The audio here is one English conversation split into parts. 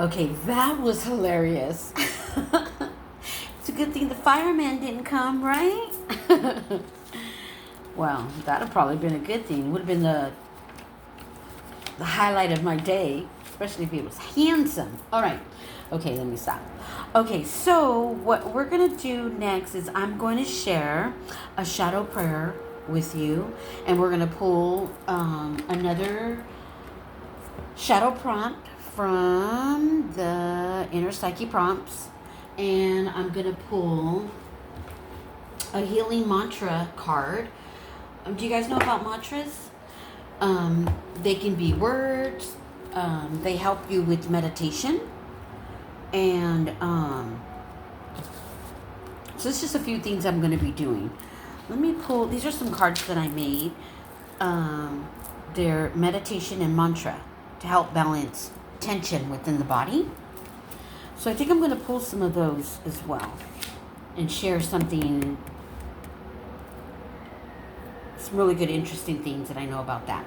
Okay, that was hilarious. It's a good thing the fireman didn't come, right? Well, that'd have probably been a good thing. Would have been the highlight of my day, especially if he was handsome. All right. Okay, let me stop. Okay, so what we're going to do next is I'm going to share a shadow prayer with you, and we're going to pull another shadow prompt from the inner psyche prompts, and I'm going to pull a healing mantra card. Do you guys know about mantras? They can be words. They help you with meditation. And so it's just a few things I'm going to be doing. Let me pull. These are some cards that I made. They're meditation and mantra to help balance tension within the body. So I think I'm going to pull some of those as well and share something, some really good, interesting things that I know about that.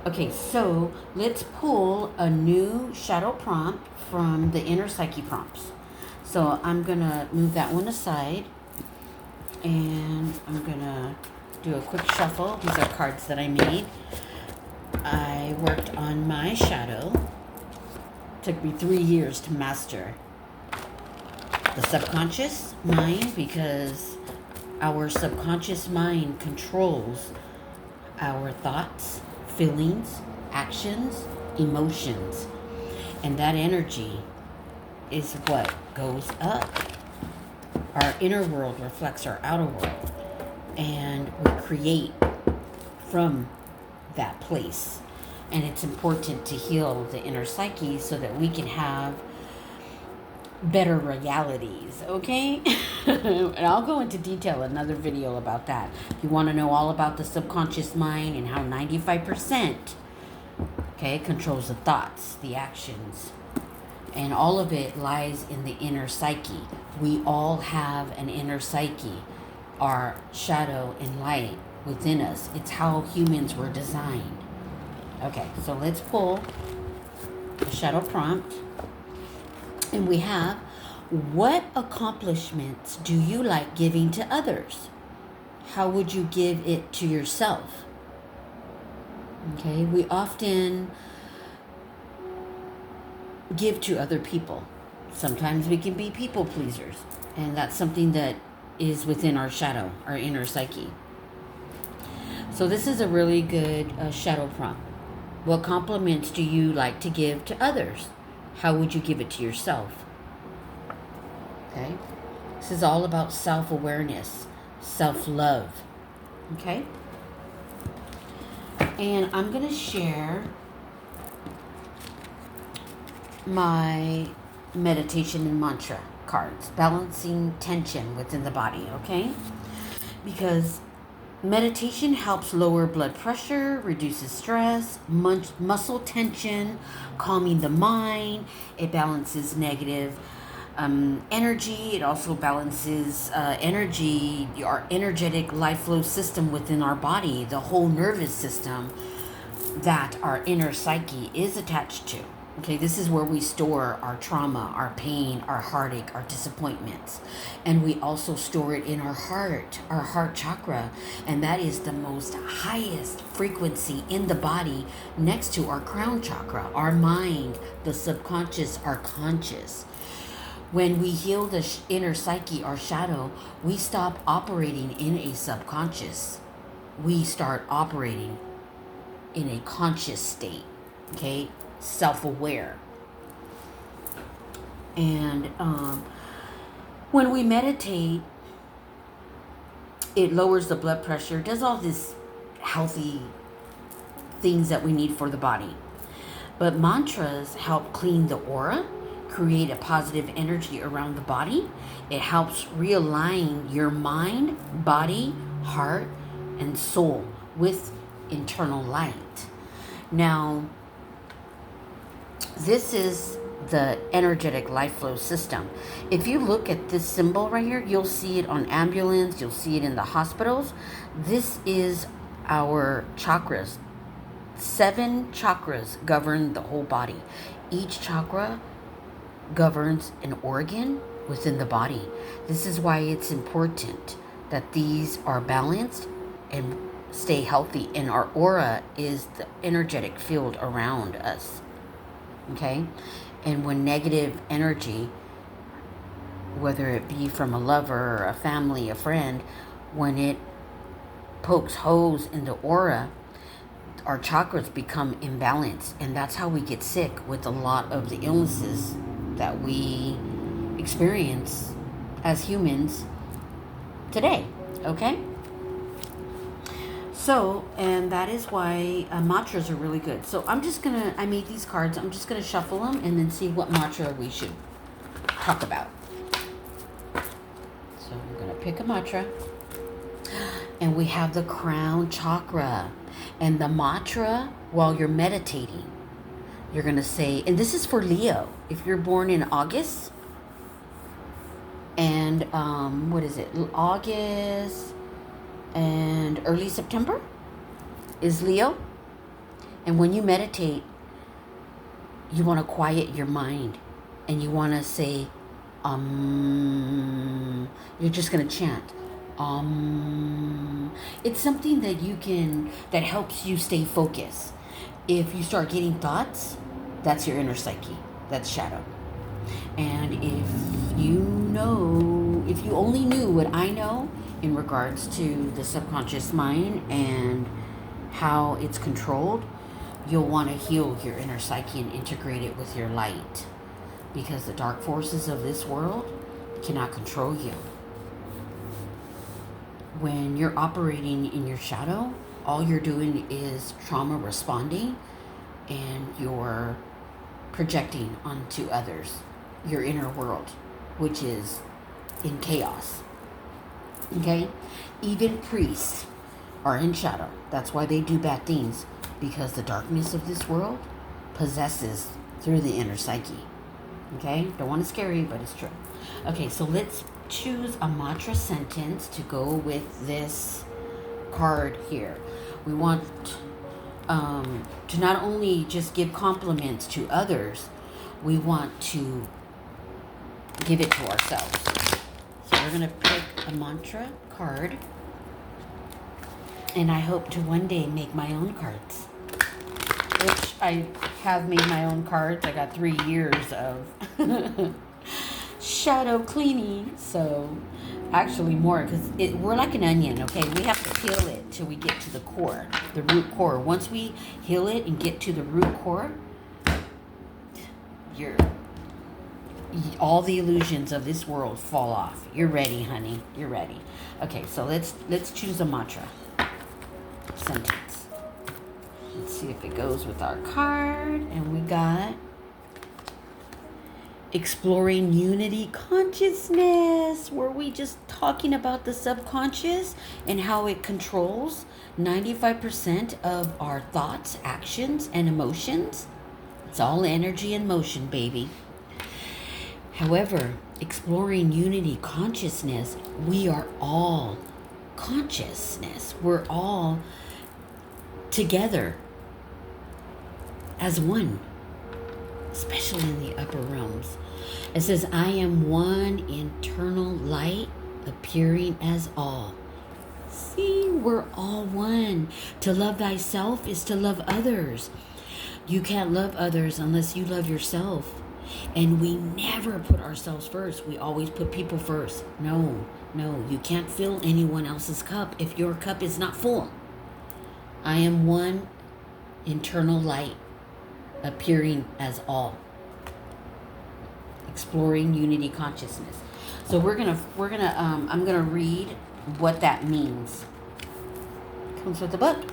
Okay, so let's pull a new shadow prompt from the inner psyche prompts. So I'm going to move that one aside, and I'm going to do a quick shuffle. These are cards that I made. I worked on my shadow. It took me 3 years to master the subconscious mind, because our subconscious mind controls our thoughts, feelings, actions, emotions. And that energy is what goes up. Our inner world reflects our outer world, and we create from that place. And it's important to heal the inner psyche so that we can have better realities, okay? And I'll go into detail in another video about that. If you want to know all about the subconscious mind and how 95%, okay, controls the thoughts, the actions, and all of it lies in the inner psyche. We all have an inner psyche, our shadow and light within us. It's how humans were designed. Okay, so let's pull a shadow prompt. And we have, what accomplishments do you like giving to others? How would you give it to yourself? Okay, we often give to other people. Sometimes we can be people pleasers, and that's something that is within our shadow, our inner psyche. So this is a really good shadow prompt. What compliments do you like to give to others? How would you give it to yourself? Okay. This is all about self-awareness, self-love. Okay. And I'm going to share my meditation and mantra cards, balancing tension within the body, okay? Because meditation helps lower blood pressure, reduces stress, muscle tension, calming the mind. It balances negative energy. It also balances energy, our energetic life flow system within our body, the whole nervous system that our inner psyche is attached to. Okay, this is where we store our trauma, our pain, our heartache, our disappointments. And we also store it in our heart chakra. And that is the most highest frequency in the body, next to our crown chakra, our mind, the subconscious, our conscious. When we heal the inner psyche, our shadow, we stop operating in a subconscious. We start operating in a conscious state, okay? Self-aware. And when we meditate, it lowers the blood pressure, does all this healthy things that we need for the body. But mantras help clean the aura, create a positive energy around the body. It helps realign your mind, body, heart, and soul with internal light. Now, this is the energetic life flow system. If you look at this symbol right here, you'll see it on ambulance, you'll see it in the hospitals. This is our chakras. 7 chakras govern the whole body. Each chakra governs an organ within the body. This is why it's important that these are balanced and stay healthy. And our aura is the energetic field around us. Okay? And when negative energy, whether it be from a lover, a family, a friend, when it pokes holes in the aura, our chakras become imbalanced. And that's how we get sick with a lot of the illnesses that we experience as humans today. Okay? So, and that is why mantras are really good. So I made these cards. I'm just going to shuffle them and then see what mantra we should talk about. So I'm going to pick a mantra. And we have the crown chakra. And the mantra, while you're meditating, you're going to say, and this is for Leo. If you're born in August, and what is it? August and early September is Leo. And when you meditate, you want to quiet your mind. And you want to say, you're just going to chant. It's something that helps you stay focused. If you start getting thoughts, that's your inner psyche. That's shadow. And if you only knew what I know in regards to the subconscious mind and how it's controlled, you'll want to heal your inner psyche and integrate it with your light. Because the dark forces of this world cannot control you. When you're operating in your shadow, all you're doing is trauma responding, and you're projecting onto others your inner world, which is in chaos. Okay? Even priests are in shadow. That's why they do bad things, because the darkness of this world possesses through the inner psyche. Okay? Don't want to scare you, but it's true. Okay, so let's choose a mantra sentence to go with this card here. We want to not only just give compliments to others, we want to give it to ourselves. So we're going to pick a mantra card, and I hope to one day make my own cards, which I have made my own cards. I got 3 years of shadow cleaning, so actually more, because we're like an onion. Okay, we have to peel it till we get to the core, the root core. Once we heal it and get to the root core, all the illusions of this world fall off. You're ready, honey. You're ready. Okay, so let's choose a mantra sentence. Let's see if it goes with our card. And we got exploring unity consciousness. Were we just talking about the subconscious and how it controls 95% of our thoughts, actions, and emotions? It's all energy and motion, baby. However, exploring unity consciousness, we are all consciousness. We're all together as one, especially in the upper realms. It says, I am one internal light appearing as all. See, we're all one. To love thyself is to love others. You can't love others unless you love yourself. And we never put ourselves first. We always put people first. No, you can't fill anyone else's cup if your cup is not full. I am one internal light appearing as all. Exploring unity consciousness. So I'm gonna read what that means. Comes with the book.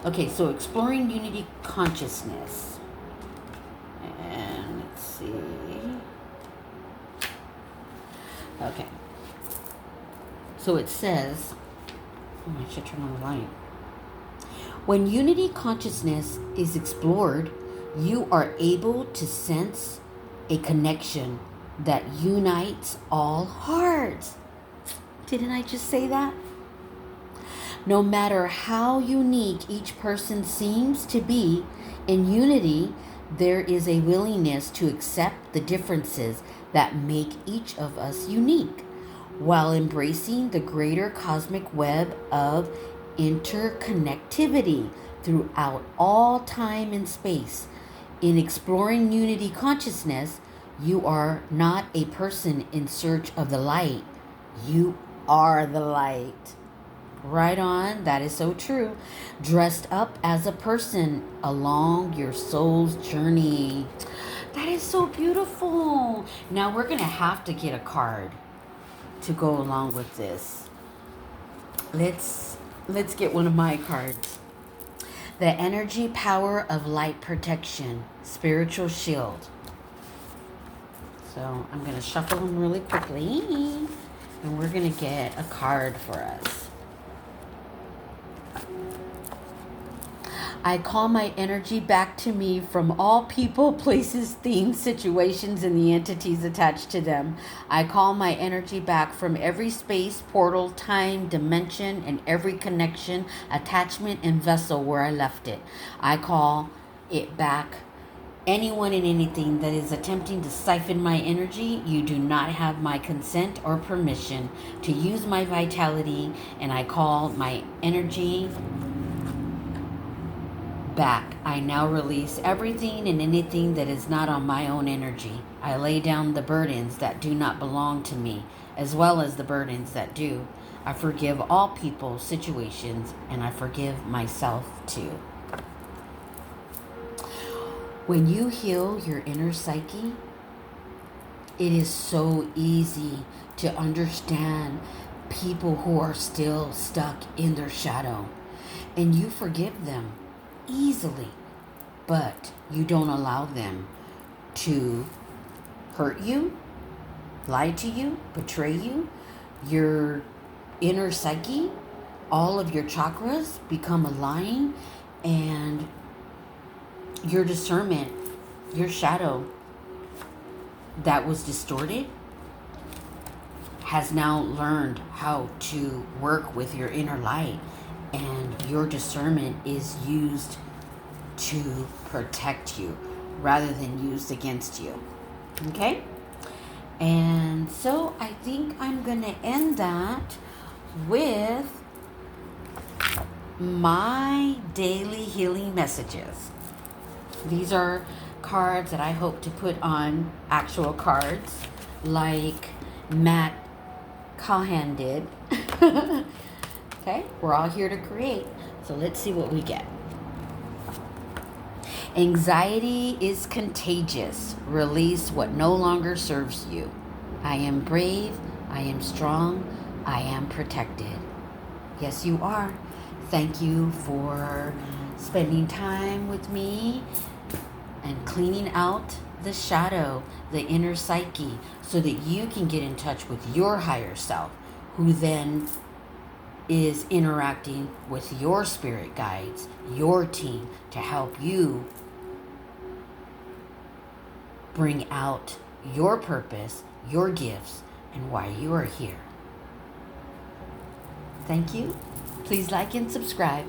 Okay, so exploring unity consciousness. And let's see. Okay. So it says, I should turn on the light. When unity consciousness is explored, you are able to sense a connection that unites all hearts. Didn't I just say that? No matter how unique each person seems to be, in unity, There is a willingness to accept the differences that make each of us unique, while embracing the greater cosmic web of interconnectivity throughout all time and space. In exploring unity consciousness, you are not a person in search of the light. You are the light. Right on. That is so true. Dressed up as a person along your soul's journey. That is so beautiful. Now we're going to have to get a card to go along with this. Let's get one of my cards. The energy power of light protection, spiritual shield. So I'm going to shuffle them really quickly, and we're going to get a card for us. I call my energy back to me from all people, places, things, situations, and the entities attached to them. I call my energy back from every space, portal, time, dimension, and every connection, attachment, and vessel where I left it. I call it back. Anyone and anything that is attempting to siphon my energy, you do not have my consent or permission to use my vitality, and I call my energy back. I now release everything and anything that is not on my own energy. I lay down the burdens that do not belong to me, as well as the burdens that do. I forgive all people, situations, and I forgive myself too. When you heal your inner psyche, it is so easy to understand people who are still stuck in their shadow, and you forgive them easily, but you don't allow them to hurt you, lie to you, betray you. Your inner psyche, all of your chakras become aligned, and your discernment, your shadow that was distorted, has now learned how to work with your inner light, and your discernment is used to protect you rather than used against you. Okay? And so I think I'm going to end that with my daily healing messages. These are cards that I hope to put on actual cards like Matt Callahan did. Okay, we're all here to create. So let's see what we get. Anxiety is contagious. Release what no longer serves you. I am brave. I am strong. I am protected. Yes, you are. Thank you for spending time with me and cleaning out the shadow, the inner psyche, so that you can get in touch with your higher self, who then is interacting with your spirit guides, your team, to help you bring out your purpose, your gifts, and why you are here. Thank you. Please like and subscribe.